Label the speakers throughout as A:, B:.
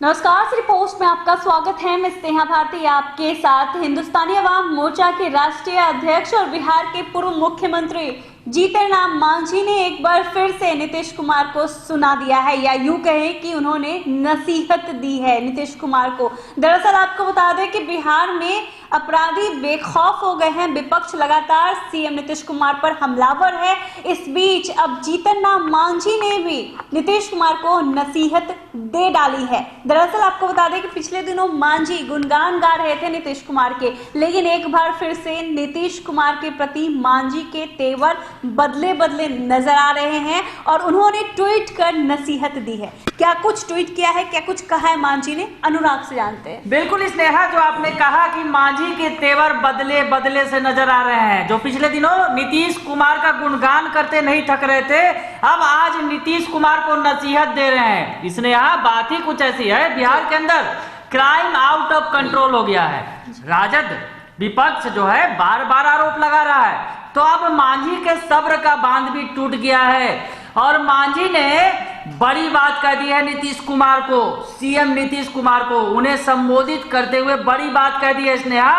A: नमस्कार, श्री पोस्ट में आपका स्वागत है। मैं स्नेहा भारती आपके साथ। हिंदुस्तानी अवाम मोर्चा के राष्ट्रीय अध्यक्ष और बिहार के पूर्व मुख्यमंत्री जीतन राम मांझी ने एक बार फिर से नीतीश कुमार को सुना दिया है, या यूं कहें कि उन्होंने नसीहत दी है नीतीश कुमार को। दरअसल आपको बता दें कि बिहार में अपराधी बेखौफ हो गए हैं। विपक्ष लगातार सीएम नीतीश कुमार पर हमलावर है। इस बीच अब जीतन राम मांझी ने भी नीतीश कुमार को नसीहत दे डाली है। दरअसल आपको बता दें कि पिछले दिनों मांझी गुणगान गा रहे थे नीतीश कुमार के, लेकिन एक बार फिर से नीतीश कुमार के प्रति मांझी के तेवर बदले बदले नजर आ रहे हैं और उन्होंने ट्वीट कर नसीहत दी है। क्या कुछ ट्वीट किया है, क्या कुछ कहा है मांझी ने, अनुराग से जानते हैं।
B: बिल्कुल स्नेहा, जो आपने कहा कि मांझी के तेवर बदले बदले से नजर आ रहे हैं। जो पिछले दिनों नीतीश कुमार का गुणगान करते नहीं थक रहे थे, अब आज नीतीश कुमार को नसीहत दे रहे हैं। स्नेहा, बात ही कुछ ऐसी है, बिहार के अंदर क्राइम आउट ऑफ कंट्रोल हो गया है। राजद विपक्ष जो है बार बार आरोप लगा रहा है, तो अब मांझी के सब्र का बांध भी टूट गया है और मांझी ने बड़ी बात कह दी है नीतीश कुमार को। सीएम नीतीश कुमार को उन्हें संबोधित करते हुए बड़ी बात कह दी है स्नेहा,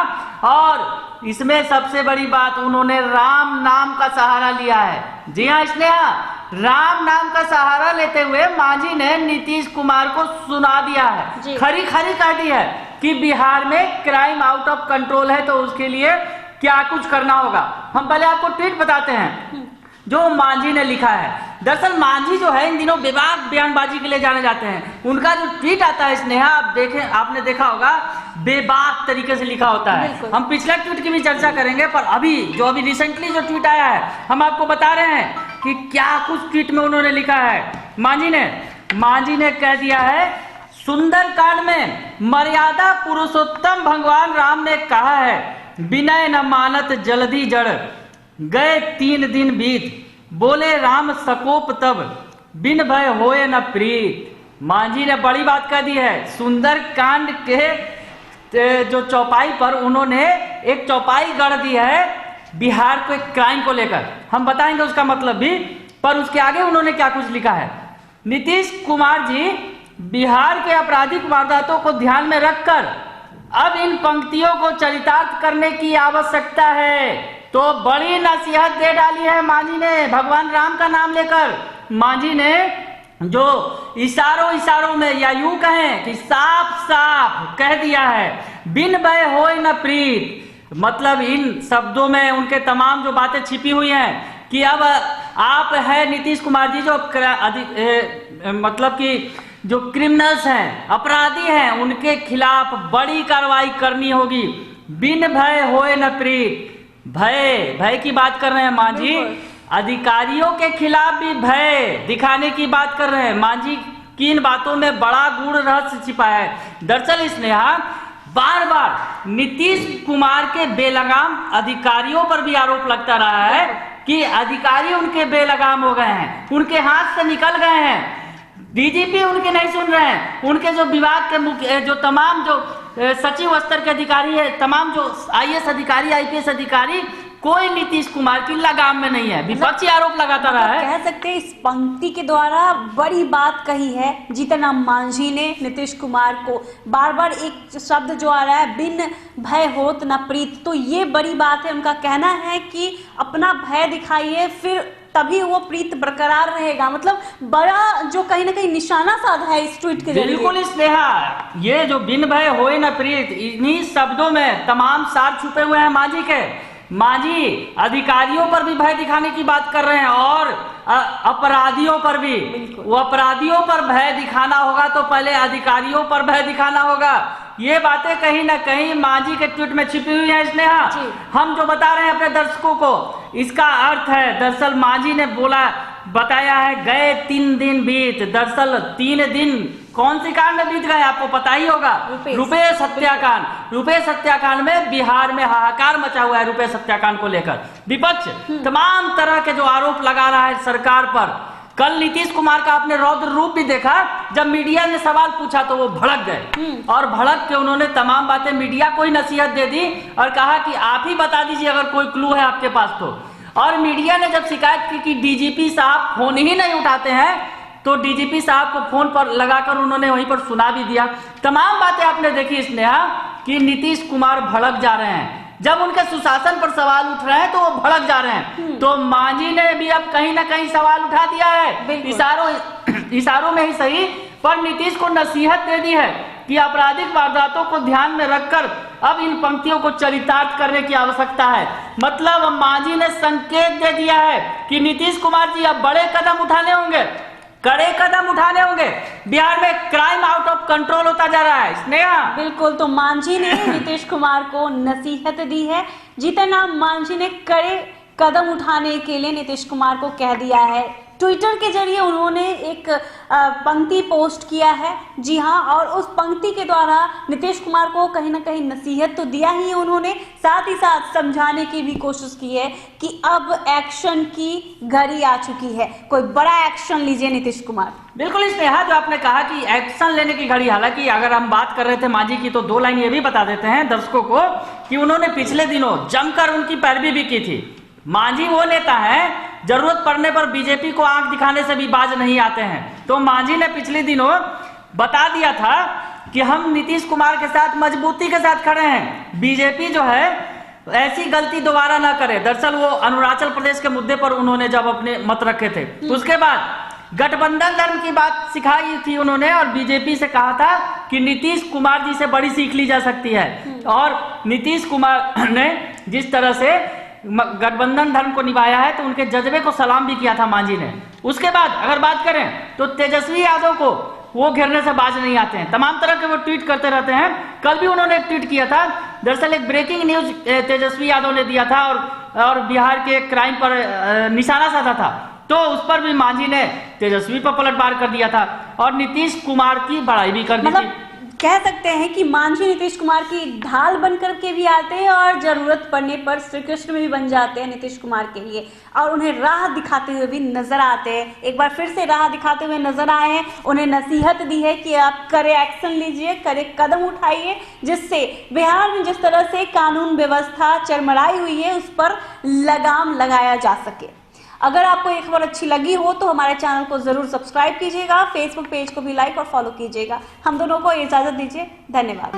B: और इसमें सबसे बड़ी बात, उन्होंने राम नाम का सहारा लिया है। जी हाँ स्नेहा, राम नाम का सहारा लेते हुए मांझी ने नीतीश कुमार को सुना दिया है, खरी खरी कह दी है कि बिहार में क्राइम आउट ऑफ कंट्रोल है, तो उसके लिए क्या कुछ करना होगा। हम पहले आपको ट्वीट बताते हैं जो मांझी ने लिखा है। दरअसल मांझी जो है इन दिनों बेबाक बयानबाजी के लिए जाने जाते हैं। उनका जो ट्वीट आता है स्नेहा, आप देखें, आपने देखा होगा, बेबाक तरीके से लिखा होता है। हम पिछला ट्वीट की भी चर्चा करेंगे, पर अभी रिसेंटली जो ट्वीट आया है, हम आपको बता रहे हैं कि क्या कुछ ट्वीट में उन्होंने लिखा है। मांझी ने कह दिया है, सुंदरकांड में मर्यादा पुरुषोत्तम भगवान राम ने कहा है, विनय न मानत जल्दी जड़, गए 3 दिन बीत, बोले राम सकोप तब, बिन भय होए न प्रीत। मांझी ने बड़ी बात कह दी है। सुंदरकांड के जो चौपाई पर उन्होंने एक चौपाई गढ़ दी है बिहार को एक क्राइम को लेकर, हम बताएंगे उसका मतलब भी, पर उसके आगे उन्होंने क्या कुछ लिखा है। नीतीश कुमार जी, बिहार के आपराधिक वारदातों को ध्यान में रखकर अब इन पंक्तियों को चरितार्थ करने की आवश्यकता है। तो बड़ी नसीहत दे डाली है मांझी ने, भगवान राम का नाम लेकर। मांझी ने जो इशारों में, या यूं कहें कि साफ साफ कह दिया है, बिन भय होए न प्रीत। मतलब इन शब्दों में उनके तमाम जो बातें छिपी हुई हैं कि अब आप है नीतीश कुमार जी, जो मतलब कि जो क्रिमिनल्स हैं, अपराधी हैं, उनके खिलाफ बड़ी कार्रवाई करनी होगी। बिन भय होए न प्रीत। भय की बात कर रहे हैं मांझी, अधिकारियों के खिलाफ भी भय दिखाने की बात कर रहे हैं। मांझी की इन बातों में बड़ा गूढ़ रहस्य छिपा है। दरअसल स्नेहा, बार बार नीतीश कुमार के बेलगाम अधिकारियों पर भी आरोप लगता रहा है कि अधिकारी उनके बेलगाम हो गए हैं, उनके हाथ से निकल गए हैं। डीजीपी उनके नहीं सुन रहे हैं, उनके जो विभाग के जो तमाम जो सचिव स्तर के अधिकारी है, तमाम जो आईएएस अधिकारी, आईपीएस अधिकारी, कोई नीतीश कुमार की लगाम में नहीं है। विपक्षी आरोप लगाता रहा है।
A: कह सकते हैं इस पंक्ति के द्वारा बड़ी बात कही है जीतन राम मांझी ने नीतीश कुमार को। बार बार एक शब्द जो आ रहा है, बिन भय होत न प्रीत, तो ये बड़ी बात है। उनका कहना है कि अपना भय दिखाइए, फिर तभी वो प्रीत बरकरार रहेगा। मतलब बड़ा जो कहीं ना कहीं निशाना साधा है इस ट्वीट के जरिए।
B: बिल्कुल स्नेहा, ये जो बिन भय होए न प्रीत, इन्हीं शब्दों में तमाम सार छुपे हुए हैं मांझी के। मांझी अधिकारियों पर भी भय दिखाने की बात कर रहे हैं और अपराधियों पर भी। वो अपराधियों पर भय दिखाना होगा तो पहले अधिकारियों पर भय दिखाना होगा। ये बातें कहीं ना कहीं मांझी के ट्वीट में छिपी हुई है स्नेहा। हम जो बता रहे हैं अपने दर्शकों को, इसका अर्थ है, दरअसल मांझी ने बताया है, गए 3 दिन बीत। दरअसल 3 दिन कौन सी कांड में बीत गए आपको पता ही होगा, रुपेश हत्याकांड। रुपेश हत्याकांड में बिहार में हाहाकार मचा हुआ है। रुपेश हत्याकांड को लेकर विपक्ष तमाम तरह के जो आरोप लगा रहा है सरकार पर। कल नीतीश कुमार का आपने रौद्र रूप भी देखा, जब मीडिया ने सवाल पूछा तो वो भड़क गए और भड़क के उन्होंने तमाम बातें मीडिया को ही नसीहत दे दी और कहा कि आप ही बता दीजिए अगर कोई क्लू है आपके पास तो। और मीडिया ने जब शिकायत की कि डीजीपी साहब फोन ही नहीं उठाते हैं, तो तो डीजीपी साहब को फोन पर लगाकर उन्होंने वहीं पर सुना भी दिया। तमाम बातें आपने देखी स्नेहा कि नीतीश कुमार भड़क जा रहे हैं। जब उनके सुशासन पर सवाल उठ रहे हैं तो वो भड़क जा रहे हैं। तो मांझी ने भी अब कहीं ना कहीं सवाल उठा दिया है, इशारों में ही सही, पर नीतीश को नसीहत दे दी है कि आपराधिक वारदातों को ध्यान में रखकर अब इन पंक्तियों को चरितार्थ करने की आवश्यकता है। मतलब मांझी ने संकेत दे दिया है कि नीतीश कुमार जी अब बड़े कदम उठाने होंगे, कड़े कदम उठाने होंगे। बिहार में क्राइम आउट ऑफ कंट्रोल होता जा रहा है स्नेहा।
A: बिल्कुल, तो मांझी ने नीतीश कुमार को नसीहत दी है। जीतन राम मांझी ने कड़े कदम उठाने के लिए नीतीश कुमार को कह दिया है। ट्विटर के जरिए उन्होंने एक पंक्ति पोस्ट किया है, जी हाँ, और उस पंक्ति के द्वारा नीतीश कुमार को कहीं ना कहीं नसीहत तो दिया ही है उन्होंने, साथ ही साथ समझाने की भी कोशिश की है कि अब एक्शन की घड़ी आ चुकी है, कोई बड़ा एक्शन लीजिए नीतीश कुमार।
B: बिल्कुल स्नेहा, जो आपने कहा कि एक्शन लेने की घड़ी, हालांकि अगर हम बात कर रहे थे मांझी की तो 2 लाइन ये भी बता देते हैं दर्शकों को कि उन्होंने पिछले दिनों जमकर उनकी पैरवी भी की थी। मांझी वो नेता है जरूरत पड़ने पर बीजेपी को आंख दिखाने से भी बाज नहीं आते हैं। तो मांझी ने पिछले दिनों बता दिया था कि हम नीतीश कुमार के साथ मजबूती के साथ खड़े हैं, बीजेपी जो है ऐसी गलती दोबारा ना करे। दरअसल वो अरुणाचल प्रदेश के मुद्दे पर उन्होंने जब अपने मत रखे थे, उसके बाद गठबंधन धर्म की बात सिखाई थी उन्होंने और बीजेपी से कहा था कि नीतीश कुमार जी से बड़ी सीख ली जा सकती है। और नीतीश कुमार ने जिस तरह से गठबंधन धर्म को निभाया है तो उनके जज्बे को सलाम भी किया था मांझी ने। उसके बाद अगर बात करें तो तेजस्वी यादव को वो घेरने से बाज नहीं आते हैं, तमाम तरह के वो ट्वीट करते रहते हैं। कल भी उन्होंने एक ट्वीट किया था, दरअसल एक ब्रेकिंग न्यूज तेजस्वी यादव ने दिया था और बिहार के क्राइम पर निशाना साधा था, तो उस पर भी मांझी ने तेजस्वी पर पलटवार कर दिया था और नीतीश कुमार की बड़ाई भी कर दी थी।
A: कह सकते हैं कि मांझी नीतीश कुमार की ढाल बनकर के भी आते हैं और जरूरत पड़ने पर श्री कृष्ण भी बन जाते हैं नीतीश कुमार के लिए, और उन्हें राह दिखाते हुए भी नजर आते हैं। एक बार फिर से राह दिखाते हुए नजर आए हैं, उन्हें नसीहत दी है कि आप करे एक्शन लीजिए, करे कदम उठाइए, जिससे बिहार में जिस तरह से कानून व्यवस्था चरमराई हुई है उस पर लगाम लगाया जा सके। अगर आपको ये खबर अच्छी लगी हो तो हमारे चैनल को जरूर सब्सक्राइब कीजिएगा, फेसबुक पेज को भी लाइक और फॉलो कीजिएगा। हम दोनों को इजाजत दीजिए, धन्यवाद।